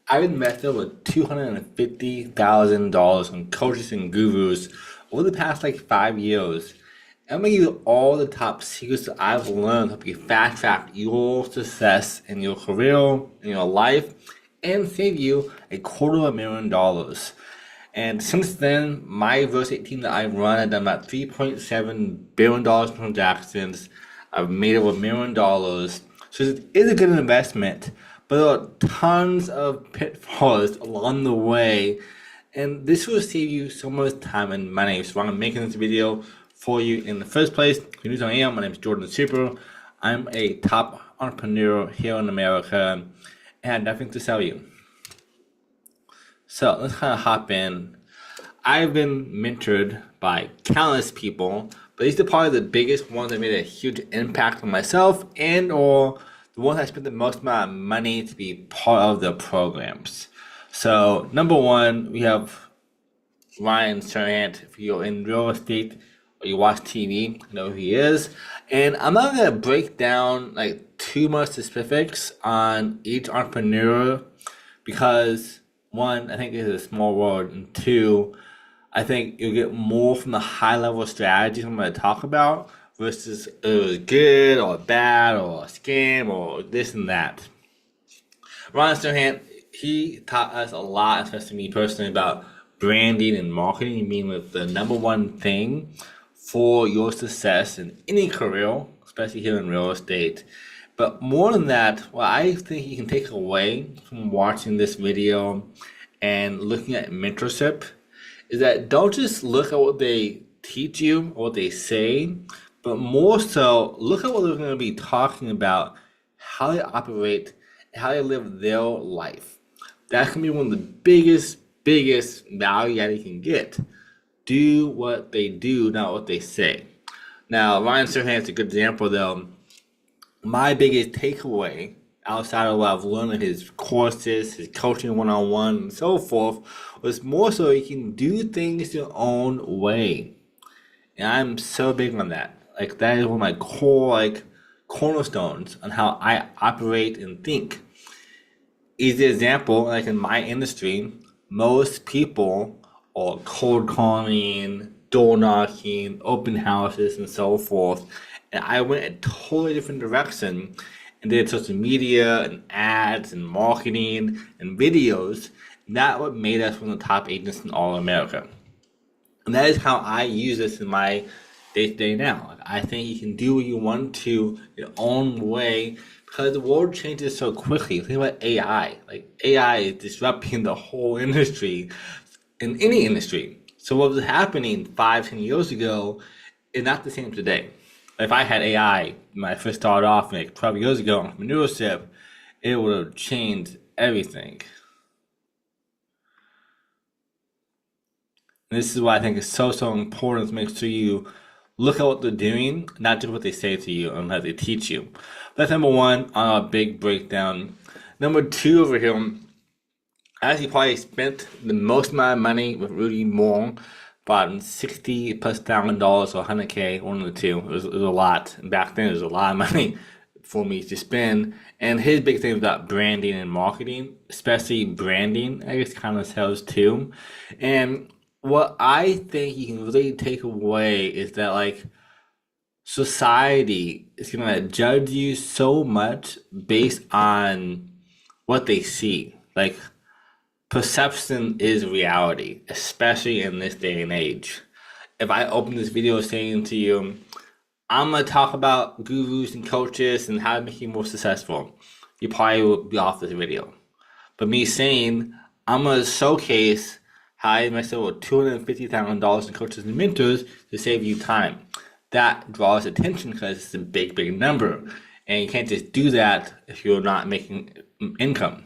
I've invested over $250,000 on coaches and gurus over the past like 5 years. I'm gonna give you all the top secrets that I've learned to help you fast track your success in your career, in your life, and save you $250,000. And since then, my real estate team that I run has done about $3.7 billion in transactions. I've made over $1 million. So it is a good investment, but there are tons of pitfalls along the way. And this will save you so much time and money. So I'm making this video for you in the first place. If you're new to I am, my name is Jordan Super. I'm a top entrepreneur here in America and I have nothing to sell you. So let's kind of hop in. I've been mentored by countless people, but these are probably the biggest ones that made a huge impact on myself and or the ones I spent the most amount of money to be part of the programs. So number one, we have Ryan Serhant. If you're in real estate or you watch TV, you know who he is. And I'm not gonna break down like too much specifics on each entrepreneur because one, I think it's a small world, and two, I think you'll get more from the high level strategies I'm going to talk about versus it was good or bad or a scam or this and that. Ron Serhant, he taught us a lot, especially me personally, about branding and marketing being the number one thing for your success in any career, especially here in real estate. But more than that, what I think you can take away from watching this video and looking at mentorship is that don't just look at what they teach you or what they say, but more so look at what they're going to be talking about, how they operate, how they live their life. That can be one of the biggest value that you can get. Do what they do, not what they say. Now, Ryan Serhant is a good example though. My biggest takeaway outside of what I've learned in his courses, his coaching one-on-one and so forth, was more so you can do things your own way. And I'm so big on that. Like that is one of my core cornerstones on how I operate and think. Easy example, like in my industry, most people are cold calling, door knocking, open houses and so forth. And I went a totally different direction and did social media and ads and marketing and videos. And that what made us one of the top agents in all America. And that is how I use this in my day-to-day now. Like, I think you can do what you want to your own way because the world changes so quickly. Think about AI. Like AI is disrupting the whole industry in any industry. So what was happening 5-10 years ago is not the same today. If I had AI when I first started off like 12 years ago on entrepreneurship, it would have changed everything. And this is why I think it's so important to make sure you look at what they're doing, not just what they say to you and how they teach you. That's number one on our big breakdown. Number two over here, I actually probably spent the most amount of money with Rudy Moore. About $60,000+ or $100K, one of the two. It was a lot. And back then, it was a lot of money for me to spend. And his big thing was about branding and marketing, especially branding. I guess kind of sells too. And what I think you can really take away is that like society is gonna judge you so much based on what they see. Like perception is reality, especially in this day and age. If I open this video saying to you, I'm going to talk about gurus and coaches and how to make you more successful, you probably will be off this video. But me saying, I'm going to showcase how I invested over $250,000 in coaches and mentors to save you time. That draws attention because it's a big number. And you can't just do that if you're not making income.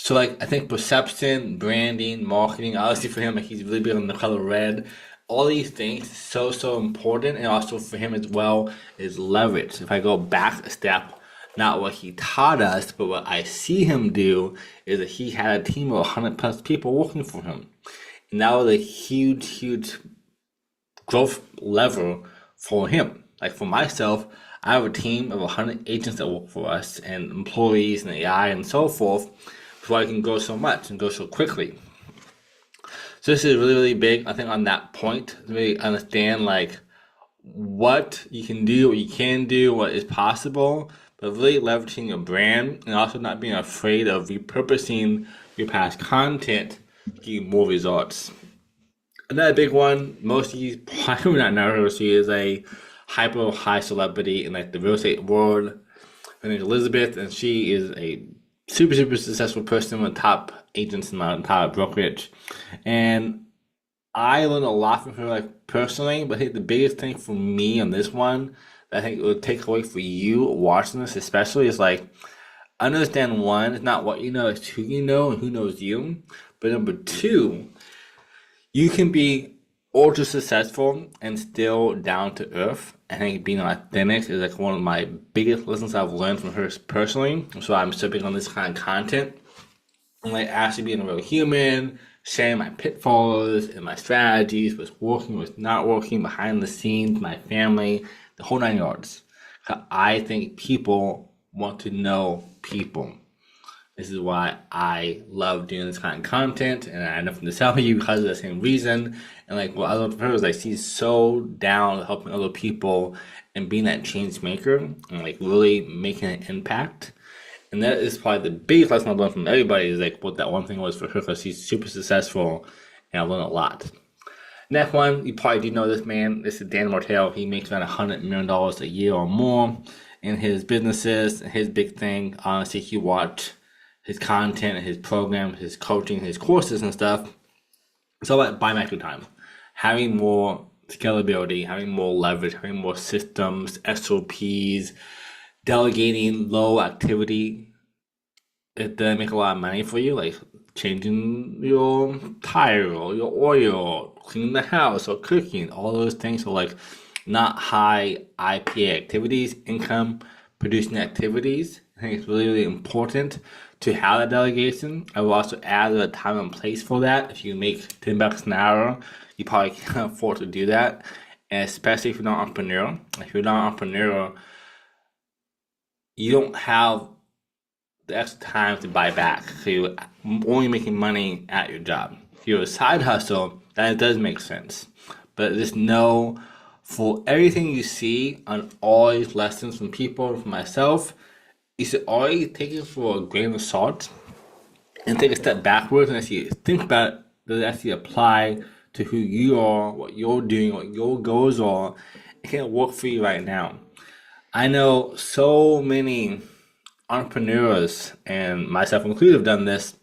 So like I think perception, branding, marketing, obviously for him like he's really big on the color red. All these things so important, and also for him as well is leverage. If I go back a step, not what he taught us, but what I see him do is that he had a team of 100+ people working for him. And that was a huge growth lever for him. Like for myself, I have a team of 100 agents that work for us and employees and AI and so forth. That's why I can go so much and go so quickly. So this is really, really big, I think, on that point to really understand like what you can do, what you can do, what is possible, but really leveraging your brand and also not being afraid of repurposing your past content to give you more results. Another big one, most of you probably not know her. She is a hyper high celebrity in like the real estate world. Her name is Elizabeth, and she is a super, super successful person, one of the top agents in my entire brokerage. And I learned a lot from her, like personally, but I think the biggest thing for me on this one that I think it would take away for you watching this, especially, is like understand one, it's not what you know, it's who you know and who knows you. But number two, you can be ultra successful and still down to earth. I think being authentic is like one of my biggest lessons I've learned from her personally. So I'm so big on this kind of content. And like actually being a real human, sharing my pitfalls and my strategies, what's working, what's not working, behind the scenes, my family, the whole 9 yards. I think people want to know people. This is why I love doing this kind of content, and I know from the tell you because of the same reason. And like what I love from her is like she's so down helping other people and being that change maker and like really making an impact. And that is probably the biggest lesson I've learned from everybody is like what that one thing was for her because she's super successful and I've learned a lot. Next one, you probably do know this man. This is Dan Martell. He makes around $100 million a year or more in his businesses. His big thing, honestly, if you watch his content, his program, his coaching, his courses and stuff, it's all about buying back your time. Having more scalability, having more leverage, having more systems, SOPs, delegating low activity. It doesn't make a lot of money for you, like changing your tire or your oil, cleaning the house or cooking, all those things are like not high IPA activities, income producing activities. I think it's really, really important to have that delegation. I will also add a time and place for that. If you make $10 an hour, you probably can't afford to do that. And especially if you're not an entrepreneur. If you're not an entrepreneur, you don't have the extra time to buy back. So you're only making money at your job. If you're a side hustle, then it does make sense. But just know for everything you see on all these lessons from people, from myself, you should always take it for a grain of salt and take a step backwards and actually think about it, does it actually apply to who you are, what you're doing, what your goals are, it can work for you right now. I know so many entrepreneurs, and myself included, have done this.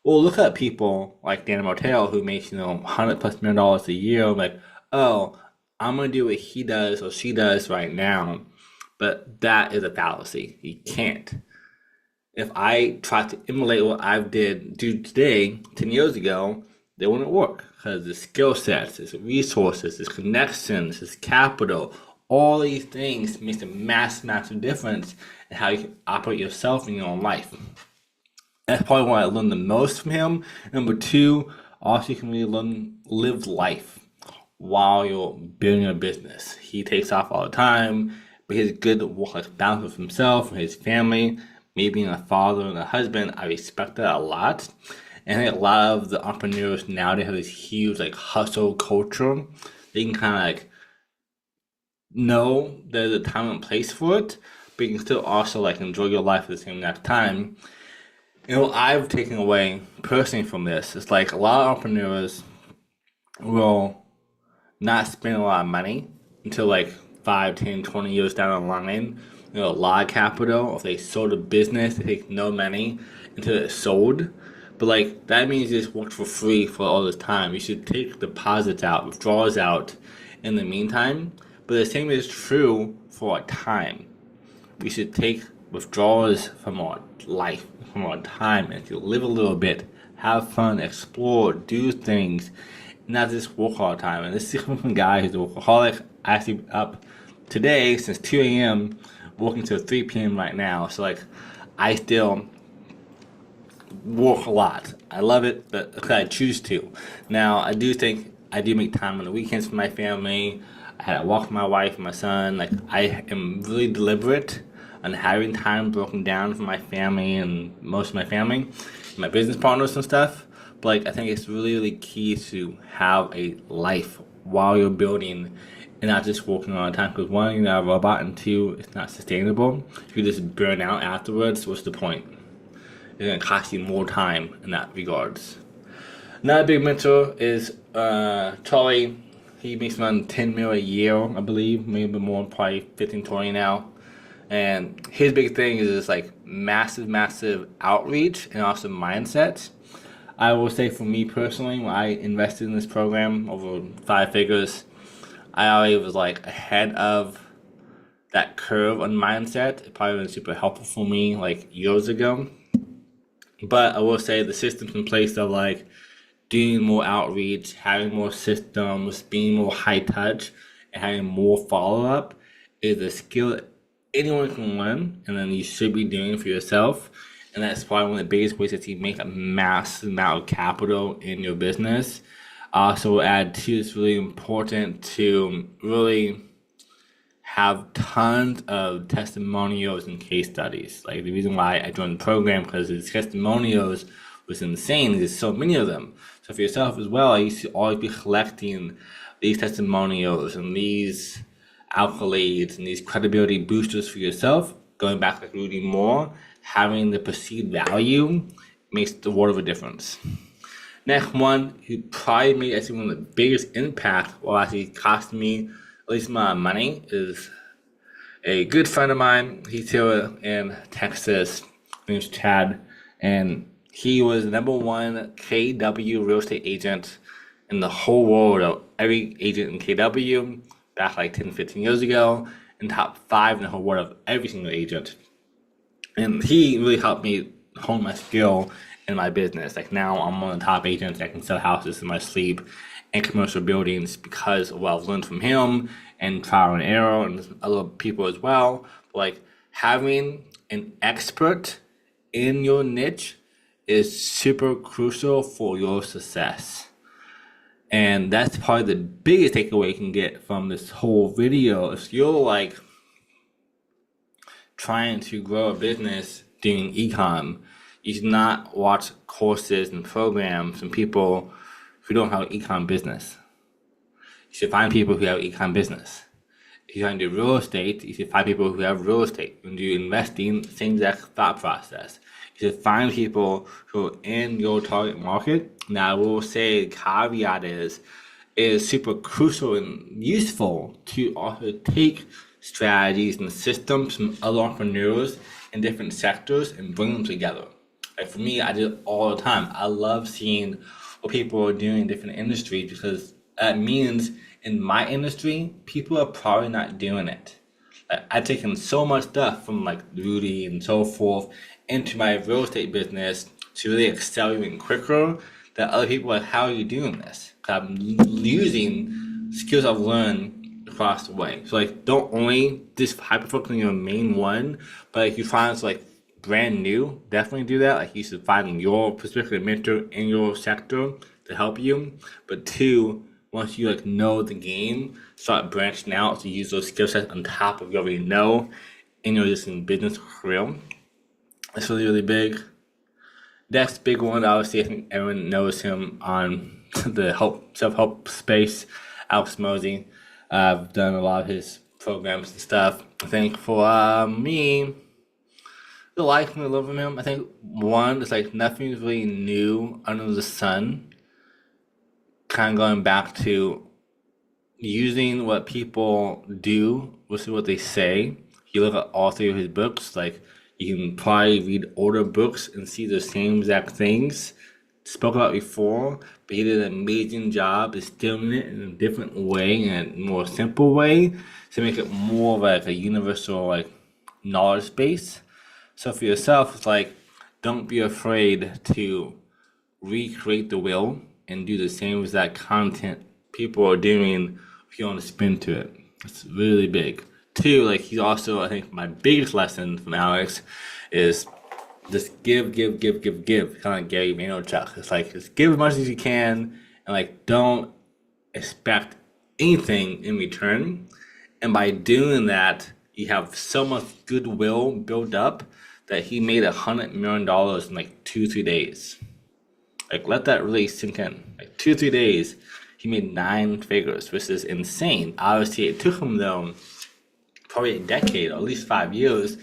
Well, look at people like Dan Martell who makes, $100+ million a year. I'm like, oh, I'm gonna do what he does or she does right now. But that is a fallacy. You can't. If I try to emulate what I do today, 10 years ago, they wouldn't work because the skill sets, there's resources, there's connections, there's capital, all these things makes a massive difference in how you can operate yourself in your own life. That's probably what I learned the most from him. Number two, also you can really live life while you're building a business. He takes off all the time, but he has good work-life balance with himself and his family. Me being a father and a husband, I respect that a lot. And I think a lot of the entrepreneurs nowadays have this huge hustle culture. They can kind of know there's a time and place for it, but you can still also enjoy your life at the same time. I've taken away personally from this. It's like a lot of entrepreneurs will not spend a lot of money until 5, 10, 20 years down the line. A lot of capital. If they sold a business, they take no money until it's sold. But that means you just worked for free for all this time. You should take deposits out, withdrawals out in the meantime. But the same is true for our time. We should take withdrawals from our life, from our time, and to live a little bit, have fun, explore, do things, not just work all the time. And this is coming from a guy who's a workaholic. I actually up today since 2 a.m. working till 3 p.m. right now. So I still work a lot. I love it, but I choose to. Now I do think I do make time on the weekends for my family. I had a walk with my wife and my son. I am really deliberate on having time broken down for my family and most of my family, my business partners and stuff. But like I think it's really, really key to have a life while you're building and not just working all the time. Because one, you're not a robot, and two, it's not sustainable. If you just burn out afterwards, what's the point? It's gonna cost you more time in that regards. Another big mentor is Charlie. He makes around 10 mil a year, I believe, maybe more, probably 15, 20 now. And his big thing is just like massive outreach and also mindset. I will say for me personally, when I invested in this program over 5 figures, I already was like ahead of that curve on mindset. It probably was super helpful for me like years ago. But I will say the systems in place of like doing more outreach, having more systems, being more high touch, and having more follow up is a skill that anyone can learn, and then you should be doing it for yourself. And that's probably one of the biggest ways that you make a massive amount of capital in your business. Also, add to it's really important to really have tons of testimonials and case studies. Like the reason why I joined the program, because the testimonials was insane. There's so many of them. So for yourself as well, I used to always be collecting these testimonials and these accolades and these credibility boosters for yourself. Going back like Rudy Moore, having the perceived value makes the world of a difference. Next one, who probably made actually one of the biggest impact while actually costing me at least my money, is a good friend of mine. He's here in Texas. His name's Chad, and he was the #1 KW real estate agent in the whole world of every agent in KW back like 10, 15 years ago, and top 5 in the whole world of every single agent. And he really helped me hone my skill in my business. Like now I'm one of the top agents that can sell houses in my sleep and commercial buildings because of what I've learned from him and trial and error and other people as well. But like having an expert in your niche is super crucial for your success. And that's probably the biggest takeaway you can get from this whole video. If you're like trying to grow a business doing ecom, you should not watch courses and programs from people who don't have an ecom business. You should find people who have ecom business. If you're trying to do real estate, you should find people who have real estate. When you do investing, same exact thought process. You should find people who are in your target market. Now, I will say the caveat is super crucial and useful to also take strategies and systems from other entrepreneurs in different sectors and bring them together. Like for me, I do it all the time. I love seeing what people are doing in different industries because that means in my industry, people are probably not doing it. Like, I've taken so much stuff from like Rudy and so forth into my real estate business to really excel even quicker that other people are like, how are you doing this? Because I'm using skills I've learned across the way. So like don't only just hyper focus on your main one, but if you find it's like brand new, definitely do that. Like you should find your specific mentor in your sector to help you. But 2, once you like know the game, start branching out to use those skill sets on top of what you already know in your existing business career. That's really, really big. Next big one, obviously, I think everyone knows him on the self-help space, Alex Mosey. I've done a lot of his programs and stuff. I think for me, the life and the love of him, I think one, it's like nothing's really new under the sun. Kind of going back to using what people do versus what they say. You look at all 3 of his books, like you can probably read older books and see the same exact things spoke about before, but he did an amazing job distilling it in a different way, in a more simple way, to make it more of like a universal like knowledge base. So for yourself, it's like don't be afraid to recreate the wheel and do the same exact content people are doing if you want to spin to it. It's really big. 2, like he's also, I think my biggest lesson from Alex is just give. Kind of like Gary Vaynerchuk. It's like just give as much as you can and like don't expect anything in return. And by doing that, you have so much goodwill built up that he made $100 million in like 2 3 days. Like, let that really sink in. Like 2 3 days, he made 9 figures, which is insane. Obviously, it took him though probably a decade, or at least 5 years,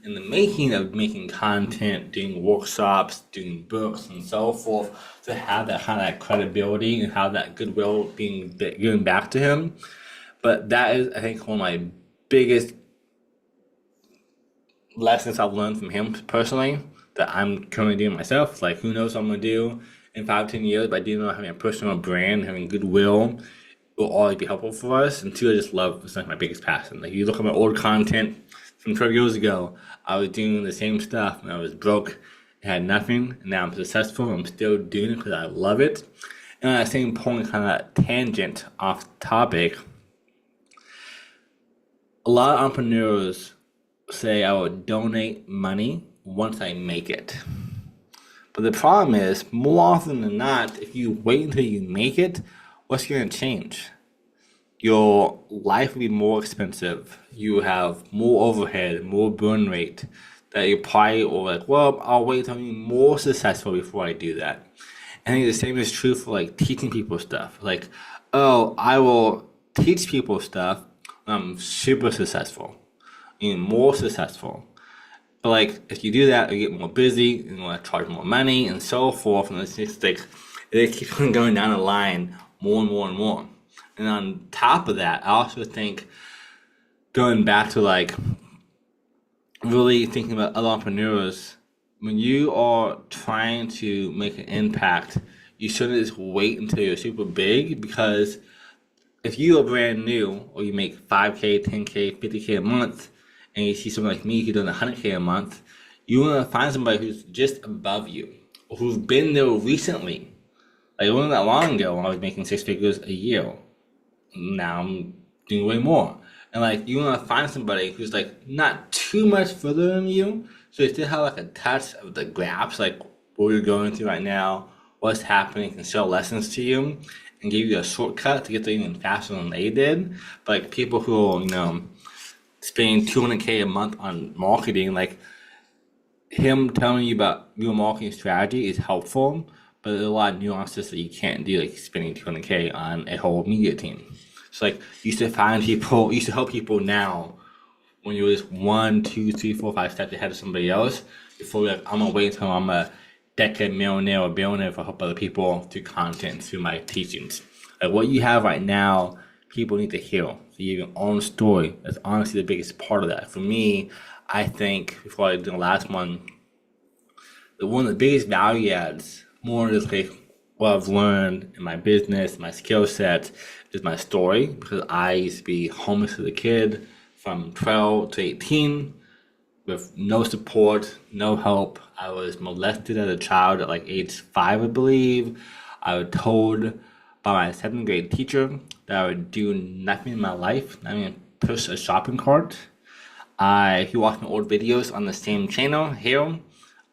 in the making of making content, doing workshops, doing books, and so forth, to have that kind of that credibility and have that goodwill being given back to him. But that is, I think, one of my biggest lessons I've learned from him personally that I'm currently doing myself. Like, who knows what I'm gonna do in 5 10 years, but I do know having a personal brand, having goodwill will always be helpful for us. And two, I just love, it's like my biggest passion. Like, you look at my old content from 12 years ago, I was doing the same stuff when I was broke and had nothing, and now I'm successful. I'm still doing it because I love it. And at the same point, kind of that tangent off topic, a lot of entrepreneurs say I will donate money once I make it. But the problem is, more often than not, if you wait until you make it, what's going to change? Your life will be more expensive. You have more overhead, more burn rate that you probably will like, well, I'll wait until I'm more successful before I do that. I think the same is true for like teaching people stuff. Like, oh, I will teach people stuff when I'm super successful, even more successful. But like, if you do that, you get more busy, and you want to charge more money, and so forth, and it's just like it keeps going down the line more and more and more. And on top of that, I also think going back to like really thinking about other entrepreneurs, when you are trying to make an impact, you shouldn't just wait until you're super big, because if you are brand new or you make 5K, 10K, 50K a month, and you see someone like me who's doing 100K a month, you want to find somebody who's just above you or who's been there recently. Like, it wasn't that long ago when I was making 6 figures a year. Now I'm doing way more. And like, you want to find somebody who's like not too much further than you, so you still have like a touch of the gaps, like what you're going through right now, what's happening, can show lessons to you and give you a shortcut to get there even faster than they did. But like, people who are, spending 200K a month on marketing, like, him telling you about your marketing strategy is helpful, but there's a lot of nuances that you can't do, like spending 200K on a whole media team. So like, you used to help people now when you're just 1, 2, 3, 4, 5 steps ahead of somebody else, before you're like, I'm gonna wait until I'm a decade millionaire or billionaire for help other people through content, through my teachings. Like, what you have right now, people need to hear. So you have your own story. That's honestly the biggest part of that. For me, I think, before I do the last one, one of the biggest value adds, more just like what I've learned in my business, my skill set, is my story. Because I used to be homeless as a kid from 12 to 18 with no support, no help. I was molested as a child at like age 5, I believe. I was told by my 7th grade teacher that I would do nothing in my life, not even push a shopping cart. If you watch my old videos on the same channel here,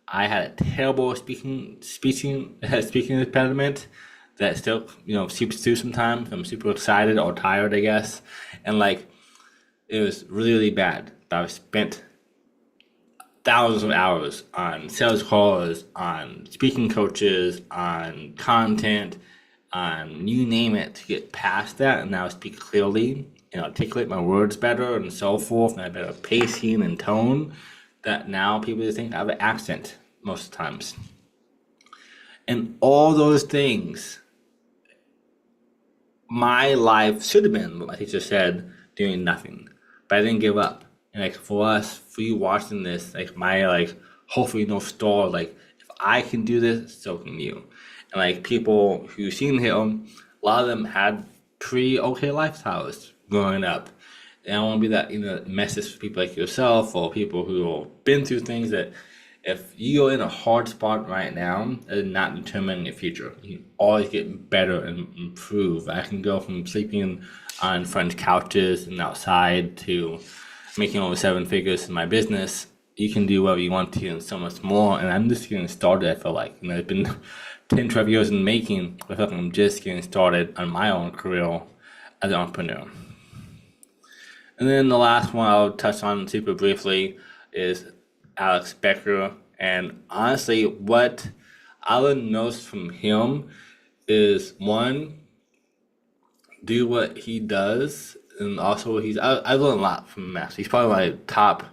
I had a terrible speaking impediment that still, seeps through sometimes. I'm super excited or tired, I guess. And like, it was really, really bad. But I've spent thousands of hours on sales calls, on speaking coaches, on content, on you name it, to get past that and now speak clearly and articulate my words better and so forth, and I have better pacing and tone, that now people just think I have an accent most times. And all those things, my life should have been, what my teacher said, doing nothing. But I didn't give up. And like, for you watching this, like, my hopefully North Star, like, if I can do this, so can you. And like, people who've seen him, a lot of them had pretty okay lifestyles growing up. And I want to be that message for people like yourself, or people who have been through things, that if you're in a hard spot right now, that is not determining your future. You can always get better and improve. I can go from sleeping on friends' couches and outside to making over 7 figures in my business. You can do whatever you want to and so much more. And I'm just getting started, I feel like. It's been 10, 12 years in the making. I feel like I'm just getting started on my own career as an entrepreneur. And then the last one I'll touch on super briefly is Alex Becker. And honestly, what I learned most from him is one, do what he does, and also I've learned a lot from Max. He's probably my top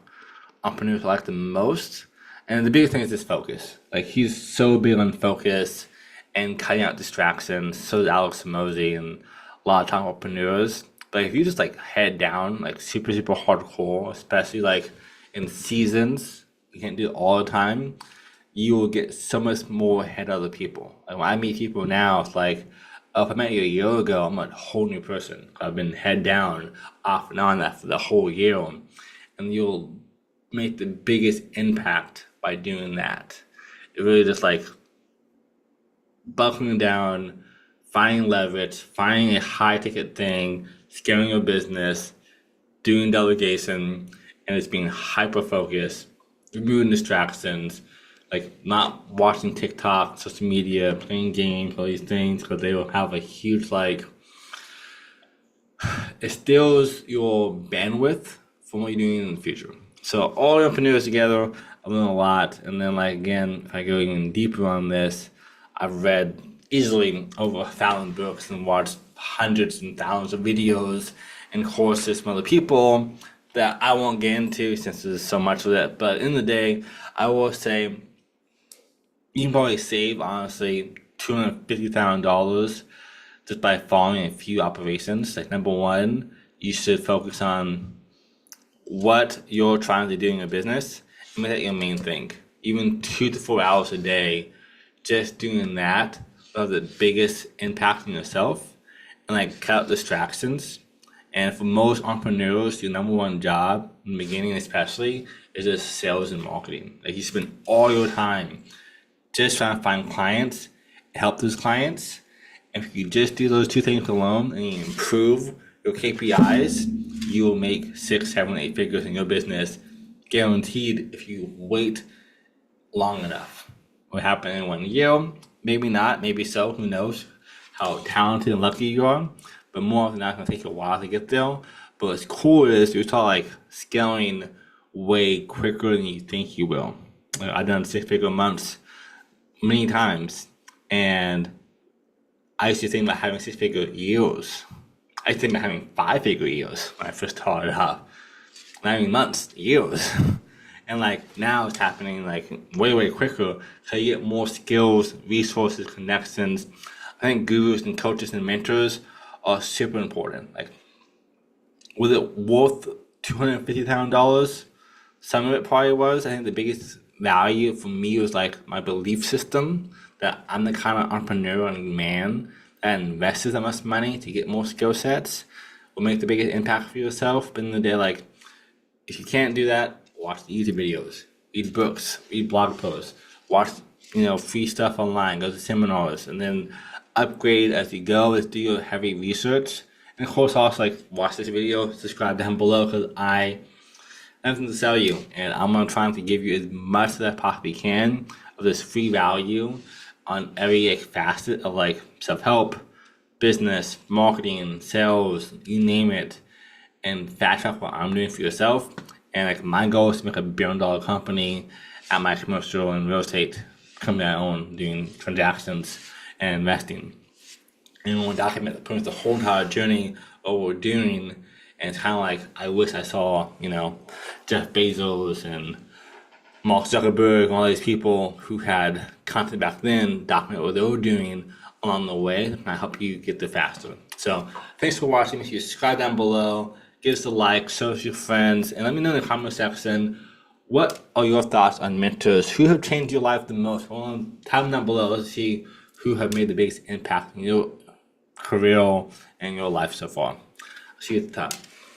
entrepreneurs I like the most. And the biggest thing is his focus. Like he's so big on focus and cutting out distractions. So is Alex Mosey and a lot of top entrepreneurs. But if you just like head down, like super hardcore, especially like in seasons, you can't do it all the time. You will get so much more ahead of other people. Like when I meet people now, it's like, oh, if I met you a year ago, I'm a whole new person. I've been head down, off and on that for the whole year, and you'll make the biggest impact by doing that. It really just like buckling down, finding leverage, finding a high ticket thing, scaling your business, doing delegation, and it's being hyper focused, removing distractions, like not watching TikTok, social media, playing games, all these things, because they will have a huge like it steals your bandwidth from what you're doing in the future. So all the entrepreneurs together, I've learned a lot. And then like again, if I go even deeper on this, I've read easily over 1,000 books and watched hundreds and thousands of videos and courses from other people that I won't get into since there's so much of it. But in the day, I will say you can probably save honestly $250,000 just by following a few operations. Like number one, you should focus on what you're trying to do in your business and make that your main thing. Even 2 to 4 hours a day, just doing that will have the biggest impact on yourself and like cut out distractions. And for most entrepreneurs, your number one job in the beginning especially is just sales and marketing. Like you spend all your time just trying to find clients, help those clients. And if you just do those two things alone and you improve your KPIs, you will make 6, 7, 8 figures in your business, guaranteed if you wait long enough. What happened in 1 year? Maybe not, maybe so, who knows how talented and lucky you are. But more often than not, it's gonna take a while to get there. But what's cool is you start like scaling way quicker than you think you will. Like, I've done 6-figure months many times, and I used to think about having 6-figure years. I used to think about having 5-figure years when I first started out. Not even months, years. And like now it's happening like way quicker. So you get more skills, resources, connections. I think gurus and coaches and mentors are super important. Like, was it worth $250,000? Some of it probably was. I think the biggest value for me was like my belief system that I'm the kind of entrepreneur and man that invests that much money to get more skill sets will make the biggest impact for yourself. But in the day, like, if you can't do that, watch the YouTube videos, read books, read blog posts, watch free stuff online, go to seminars, and then upgrade as you go. Let's do your heavy research, and of course also like watch this video, subscribe down below because I have something to sell you, and I'm gonna try to give you as much as I possibly can of this free value on every like, facet of like self-help, business, marketing, sales, you name it, and fast track what I'm doing for yourself. And like my goal is to make $1 billion company at my commercial and real estate company I own, doing transactions and investing. And we want to document pretty much the whole entire journey of what we're doing. And it's kind of like I wish I saw, Jeff Bezos and Mark Zuckerberg and all these people who had content back then document what they were doing along the way, and I help you get there faster. So thanks for watching. If you subscribe down below, give us a like, share with your friends, and let me know in the comment section what are your thoughts on mentors who have changed your life the most. Well, type them down below. Let's see who have made the biggest impact in your career and your life so far. See you at the top.